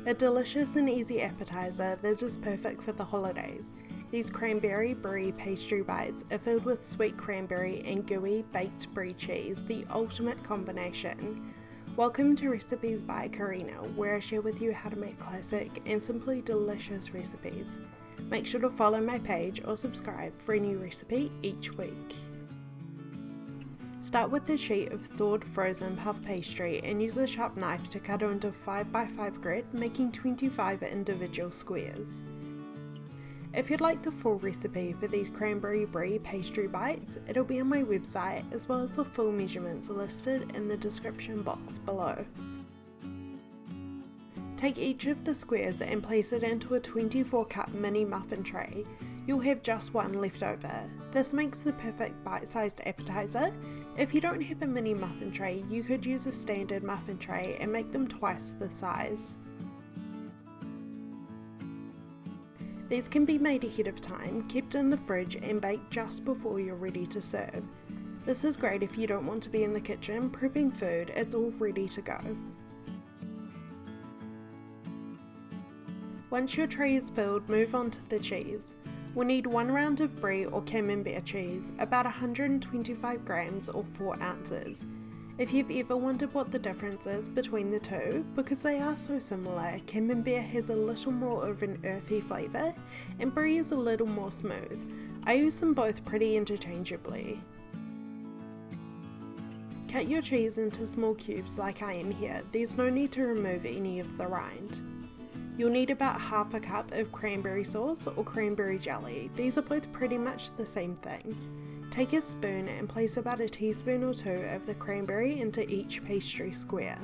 A delicious and easy appetizer that is perfect for the holidays. These Cranberry Brie Pastry bites are filled with sweet cranberry and gooey baked Brie cheese, the ultimate combination. Welcome to Recipes by Karina, where I share with you how to make classic and simply delicious recipes. Make sure to follow my page or subscribe for a new recipe each week. Start with a sheet of thawed frozen puff pastry and use a sharp knife to cut it into 5x5 grid, making 25 individual squares. If you'd like the full recipe for these Cranberry Brie pastry bites, it'll be on my website as well as the full measurements listed in the description box below. Take each of the squares and place it into a 24 cup mini muffin tray. You'll have just one left over. This makes the perfect bite-sized appetizer. If you don't have a mini muffin tray, you could use a standard muffin tray and make them twice the size. These can be made ahead of time, kept in the fridge and baked just before you're ready to serve. This is great if you don't want to be in the kitchen prepping food, it's all ready to go. Once your tray is filled, move on to the cheese. We'll need 1 round of Brie or Camembert cheese, about 125 grams or 4 ounces. If you've ever wondered what the difference is between the two, because they are so similar, Camembert has a little more of an earthy flavour and Brie is a little more smooth. I use them both pretty interchangeably. Cut your cheese into small cubes like I am here. There's no need to remove any of the rind. You'll need about half a cup of cranberry sauce or cranberry jelly. These are both pretty much the same thing. Take a spoon and place about a teaspoon or 2 of the cranberry into each pastry square.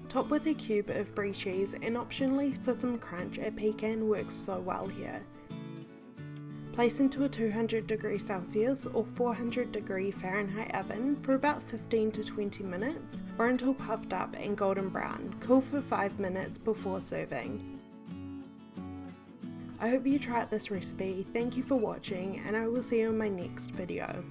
Top with a cube of Brie cheese, and optionally for some crunch, a pecan works so well here. Place into a 200°C or 400°F oven for about 15 to 20 minutes or until puffed up and golden brown. Cool for 5 minutes before serving. I hope you try out this recipe. Thank you for watching and I will see you in my next video.